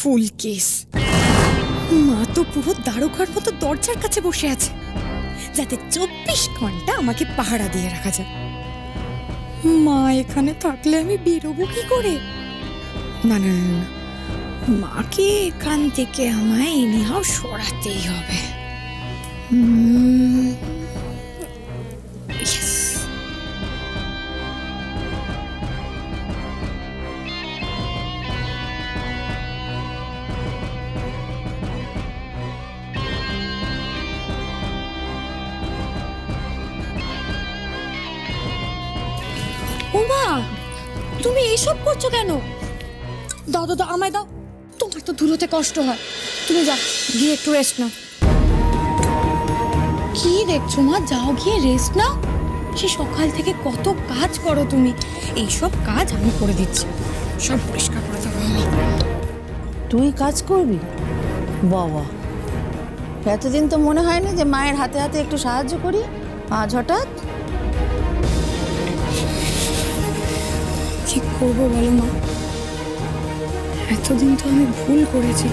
ফুল case. মা তো পুরো দারোগার মতো দরজার কাছে বসে আছে, যাতে 24 ঘন্টা আমাকে পাহারা দিয়ে রাখা যায়। মা এখানে থাকলে আমি বেরোবো কি করে? না না না, মাকে এখান থেকে আমায় এনিহাও সরাতেই হবে। ওমা, তুমি এইসব করছো কেন? দাও দাও, আমায় দাও। তোমার তো দূরতে কষ্ট হয়, তুমি যাও গিয়ে একটু রেস্ট নাও। কি দেখছো মা, যাও গিয়ে রেস্ট নাও। সে সকাল থেকে কত কাজ করো তুমি, এইসব কাজ আমি করে দিচ্ছি, সব পরিষ্কার করে দেবো আমি। তুই কাজ করবি? বাবা, এতদিন তো মনে হয়নি যে মায়ের হাতে হাতে একটু সাহায্য করি, আজ হঠাৎ? কি করবো বলো মা, এতদিন তো আমি ভুল করেছি,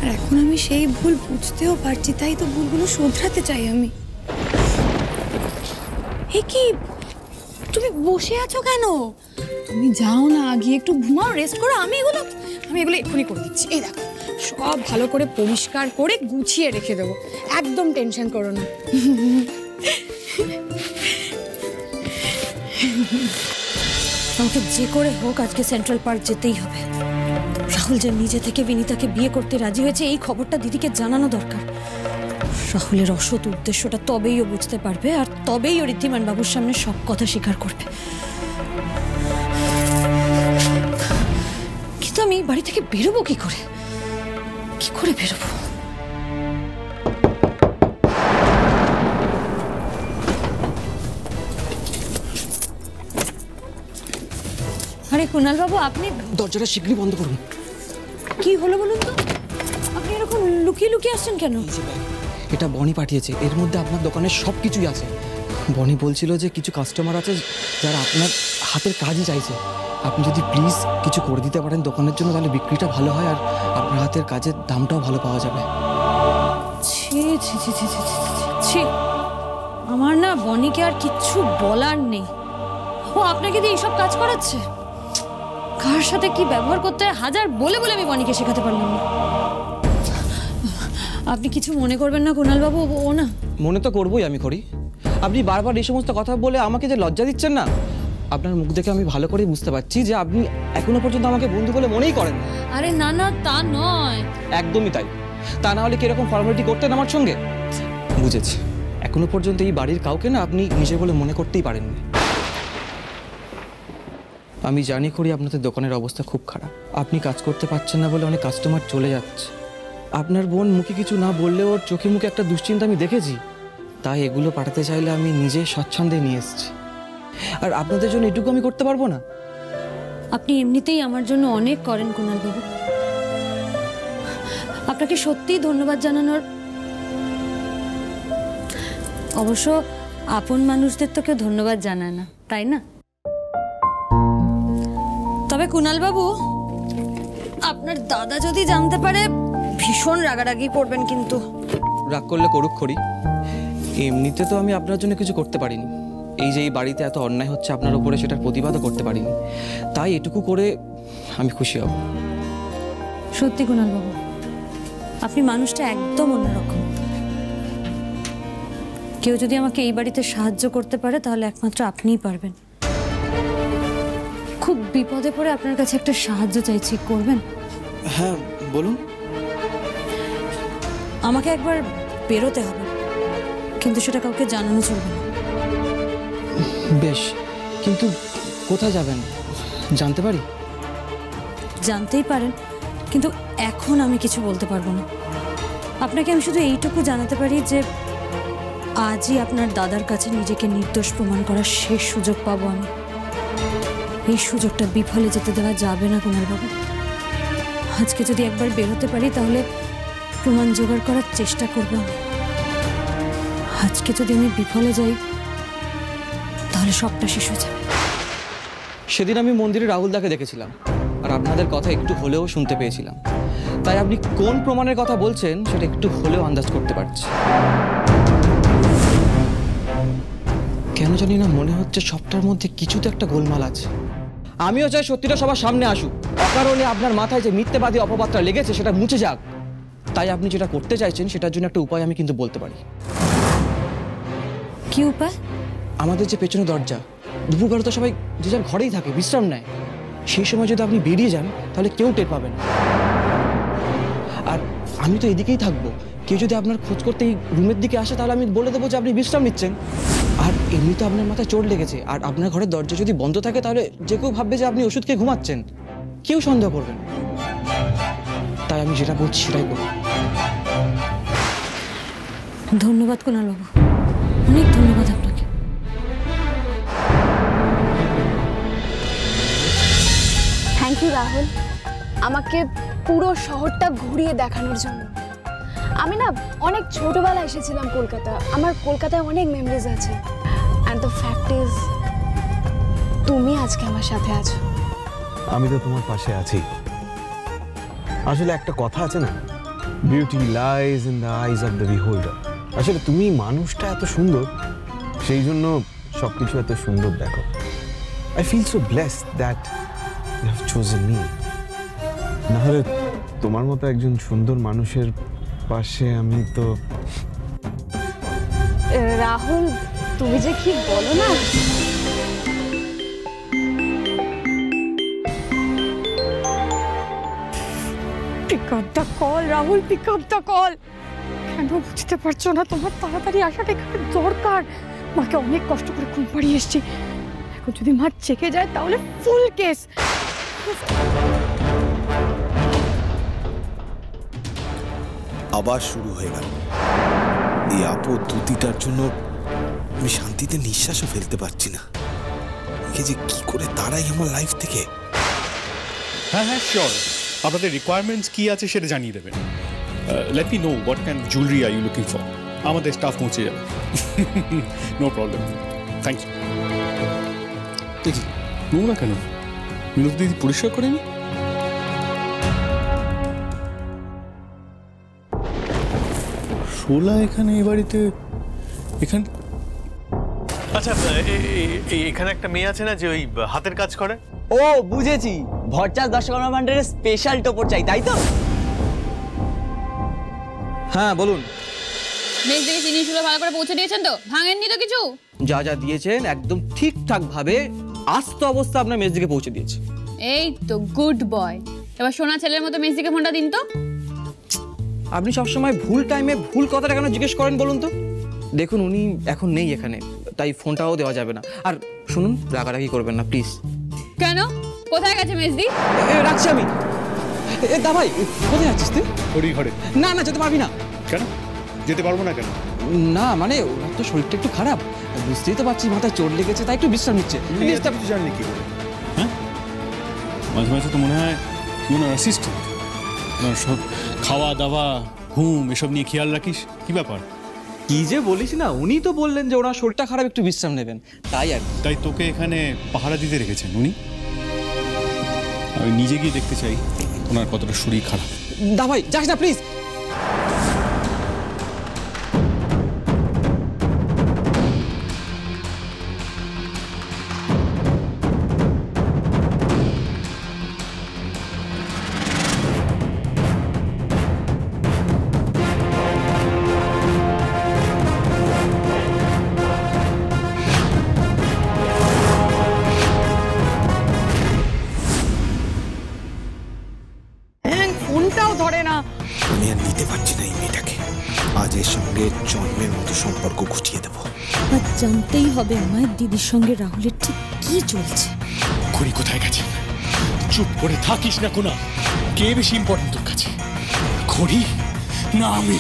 আর এখন আমি সেই ভুল বুঝতেও পারছি, তাই তো ভুলগুলো শোধরাতে চাই আমি। এ কি, তুমি বসে আছো কেন? তুমি যাও না, গিয়ে একটু ঘুমাও, রেস্ট করো। আমি এগুলো এক্ষুনি করে দিচ্ছি। এই দেখো, সব ভালো করে পরিষ্কার করে গুছিয়ে রেখে দেবো, একদম টেনশন করো না। আমাকে যে করে হোক আজকে সেন্ট্রাল পার্ক যেতেই হবে। রাহুল যে নিজে থেকে বিনীতাকে বিয়ে করতে রাজি হয়েছে, এই খবরটা দিদিকে জানানো দরকার। রাহুলের অসৎ উদ্দেশ্যটা তবেই ও বুঝতে পারবে, আর তবেই ও ঋদ্ধিমান বাবুর সামনে সব কথা স্বীকার করবে। কিন্তু আমি বাড়ি থেকে বেরোবো কি করে? কি করে বেরোবো? আরে কুণাল বাবু, আপনি দরজাটা শীঘ্রই বন্ধ করুন। কি হলো বলুন তো, আপনি এরকম লুকিয়ে লুকিয়ে আসছেন কেন? এটা বনি পাঠিয়েছে, এর মধ্যে আপনার দোকানের সব কিছুই আছে। বনি বলছিল যে কিছু কাস্টমার আছে যারা আপনার হাতের কাজই চাইছে। আপনি যদি প্লিজ কিছু করে দিতে পারেন দোকানের জন্য, তাহলে বিক্রিটা ভালো হয় আর আপনার হাতের কাজের দামটাও ভালো পাওয়া যাবে। ছি ছি ছি ছি ছি ছি, আমার না বনিকে আর কিচ্ছু বলার নেই। ও আপনাকে দিয়ে এইসব কাজ করাচ্ছে? কার সাথে কি ব্যবহার করতে হয় হাজার বলে বলে আমি বনিকে শেখাতে পারলাম না। আপনি কিছু মনে করবেন না কুণাল বাবু, ও না। মনে তো করবোই আমি করি। আপনি বারবার এই সমস্ত কথা বলে আমাকে যে লজ্জা দিচ্ছেন না, আপনার মুখ দেখে আমি ভালো করে বুঝতে পারছি যে আপনি এখনো পর্যন্ত আমাকে বন্ধু বলে মনেই করেন না। আরে না না, তা নয়। একদমই তাই। তা না হলে কিরকম ফর্মালিটি করতেন আমার সঙ্গে? বুঝেছি, এখনো পর্যন্ত এই বাড়ির কাউকে না আপনি নিজে বলে মনে করতেই পারেননি। আমি জানি করি আপনাদের দোকানের অবস্থা খুব খারাপ, আপনি কাজ করতে পারছেন না বলে অনেক কাস্টমার চলে যাচ্ছে। আপনার বোন মুখে কিছু না বললেও ওর চোখে মুখে একটা দুশ্চিন্তা আমি দেখেছি, তাই এগুলো পাঠাতে চাইলে আমি নিজে স্বচ্ছন্দে নিয়ে এসেছি। আর আপনাদের জন্য এটুকু আমি করতে পারবো না? আপনি এমনিতেই আমার জন্য অনেক করেন কুণাল বাবু, আপনাকে সত্যিই ধন্যবাদ জানানোর। অবশ্য আপন মানুষদের তো কেউ ধন্যবাদ জানায় না, তাই না? তবে কুণাল বাবু, আপনার দাদা যদি জানতে পারে ভীষণ রাগারাগি করবেন কিন্তু। রাগ করলে করুক খড়ি, এমনিতে তো আমি আপনার জন্য কিছু করতে পারিনি। এই যে এই বাড়িতে এত অন্যায় হচ্ছে আপনার উপরে, সেটার প্রতিবাদও করতে পারিনি, তাই এটুকু করে আমি খুশি হব। সত্যি কুণাল বাবু, আপনি মানুষটা একদম অন্যরকম। কেউ যদি আমাকে এই বাড়িতে সাহায্য করতে পারে তাহলে একমাত্র আপনিই পারবেন। খুব বিপদে পড়ে আপনার কাছে একটা সাহায্য চাইছি, করবেন? হ্যাঁ বলুন। আমাকে একবার বেরোতে হবে, কিন্তু সেটা কাউকে জানানো চলবে না। বেশ, কিন্তু কোথায় যাবেন জানতে পারি? জানতেই পারেন, কিন্তু এখন আমি কিছু বলতে পারবো না। আপনাকে আমি শুধু এইটুকু জানাতে পারি যে আজই আপনার দাদার কাছে নিজেকে নির্দোষ প্রমাণ করার শেষ সুযোগ পাবো আমি। এই সুযোগটা বিফলে যেতে দেওয়া যাবে না কুণাল বাবু। আজকে যদি একবার বেরোতে পারি তাহলে প্রমাণ জোগাড় করার চেষ্টা করব আমি। আজকে যদি আমি বিফলে যাই তাহলে সবটা শেষ হয়ে যাবে। সেদিন আমি মন্দিরে রাহুলদাকে দেখেছিলাম, আর আর আপনাদের কথা একটু হলেও শুনতে পেয়েছিলাম, তাই আপনি কোন প্রমাণের কথা বলছেন সেটা একটু হলেও আন্দাজ করতে পারছি। কেন জানি না মনে হচ্ছে সবটার মধ্যে কিছু তো একটা গোলমাল আছে। আমিও চাই সত্যিটা সবার সামনে আসুক, অকারণে আপনার মাথায় যে মিথ্যেবাদী অপবাদটা লেগেছে সেটা মুছে যাক। তাই আপনি যেটা করতে চাইছেন সেটার জন্য একটা উপায় আমি কিন্তু বলতে পারি। কি উপায়? আমাদের যে পেছনে দরজা, দুপুরবেলা তো সবাই যে যার ঘরেই থাকে, বিশ্রাম নেয়। সেই সময় যদি আপনি বেরিয়ে যান তাহলে কেউ টের পাবে না। আর আমি তো এদিকেই থাকবো, কেউ যদি আপনার খোঁজ করতে এই রুমের দিকে আসে তাহলে আমি বলে দেবো যে আপনি বিশ্রাম নিচ্ছেন। আর এমনি তো আপনার মাথায় চোট লেগেছে, আর আপনার ঘরের দরজা যদি বন্ধ থাকে তাহলে যে কেউ ভাববে যে আপনি ওষুধ খেয়ে ঘুমাচ্ছেন, কেউ সন্দেহ করবেন। তাই আমি যেটা বলছি সেটাই করব। ধন্যবাদ কুণালবাবু, অনেক ধন্যবাদ আপনাকে। থ্যাংক ইউ রাহুল, আমাকে পুরো শহরটা ঘুরিয়ে দেখানোর জন্য। আমি না অনেক ছোটবেলায় এসেছিলাম কলকাতা, আমার কলকাতায় অনেক মেমোরিজ আছে। অ্যান্ড দ্য ফ্যাক্ট ইজ তুমি আজকে আমার সাথে আছো। আমি তো তোমার পাশে আছি। আসলে একটা কথা আছে না, beauty lies in the eyes of the বিহোল্ডার। আসলে তুমি মানুষটা এত সুন্দর, সেই জন্য সবকিছু এত সুন্দর দেখো। I feel so blessed that you have chosen me. নাহলে তোমার মতো একজন সুন্দর মানুষের পাশে আমি তো। রাহুল, তুমি যে কি বলো না। Pick up the call Rahul, pick up the call. কেন বুঝতে পারছো না? তোমার তাড়াতাড়ি আসাটা এখানে দরকার। মাকে অনেক কষ্ট করে ঘুম পাড়িয়ে এসছি, এখন যদি মা চেকে যায় তাহলে ফুল কেস। আবার শুরু হয়ে গেল এই আপদুতিটার জন্য। আমি শান্তিতে নিঃশ্বাসও ফেলতে পারছি না। একে যে কি করে তারাই আমার লাইফ থেকে। হ্যাঁ হ্যাঁ শিওর, আপনাদের রিকোয়ারমেন্টস কি আছে সেটা জানিয়ে দেবেন। Let me know what kind of jewellery are you looking for. আমাদের স্টাফ পৌঁছে যাবে। No problem, thank you. দেখি নোংরা কেন? মিনতি দিদি পরিষ্কার করেনি? শোলা এখানে এ বাড়িতে এখানে। আচ্ছা, এখানে একটা মেয়ে আছে না যে ওই হাতের কাজ করে? ও বুঝেছি, ভরচাষ দশকর্মা ভান্ডারের স্পেশাল টোপর চাই, তাই তো? হ্যাঁ বলুন। মেজ থেকে জিনিসগুলো ভালো করে পৌঁছে দিয়েছেন তো? ভাঙেননি তো কিছু? যা যা দিয়েছেন একদম ঠিকঠাক ভাবে আস্ত অবস্থা আপনার মেজদিকে পৌঁছে দিয়েছে। এই তো গুড বয়। এবার সোনা ছেলের মতো মেজদিকে ফোনটা দিন তো। আপনি সবসময় ভুল টাইমে ভুল কথাটা কেন জিজ্ঞেস করেন বলুন তো? দেখুন উনি এখন নেই এখানে, তাই ফোনটাও দেওয়া যাবে না। আর শুনুন, রাগারাগি করবেন না প্লিজ। কেন? কোথায় গেছে মেজদি? রাখছি আমি। দা ভাই, কোথায় যাচ্ছিস তুই? ওর ঘরে। না না, যেতে পারবি না। কেন যেতে পারবো না? কেন না মানে ওনার তো শরীরটা একটু খারাপ, বুঝতেই তো পারছি, মাথায় চোট লেগেছে, তাই একটু বিশ্রাম নিচ্ছে। কিছু জানলি কি করে? হ্যাঁ, মাঝে মাঝে তো মনে হয় তুই ওনার অ্যাসিস্ট্যান্ট। ওনার সব খাওয়া দাওয়া ঘুম এসব নিয়ে খেয়াল রাখিস, কি ব্যাপার? কি যে বলিস না, উনি তো বললেন যে ওনার শরীরটা খারাপ, একটু বিশ্রাম নেবেন, তাই আর। তাই তোকে এখানে পাহারা দিতে রেখেছেন উনি? আমি নিজে গিয়ে দেখতে চাই ওনার কতটা শরীর খারাপ। দা ভাই যাস না প্লিজ। ফোনটাও ধরে না। আমি আর নিতে পারছি না এই মেয়েটাকে। আজ এর সঙ্গে জন্মের মতো সম্পর্ক ঘুচিয়ে দেবো। আর জানতেই হবে আমার দিদির সঙ্গে রাহুলের ঠিক কি চলছে। খুড়ি কোথায় গেছে? চুপ করে থাকিস না কোনা। কে বেশি ইম্পর্টেন্ট তোর কাছে, খুড়ি না আমি?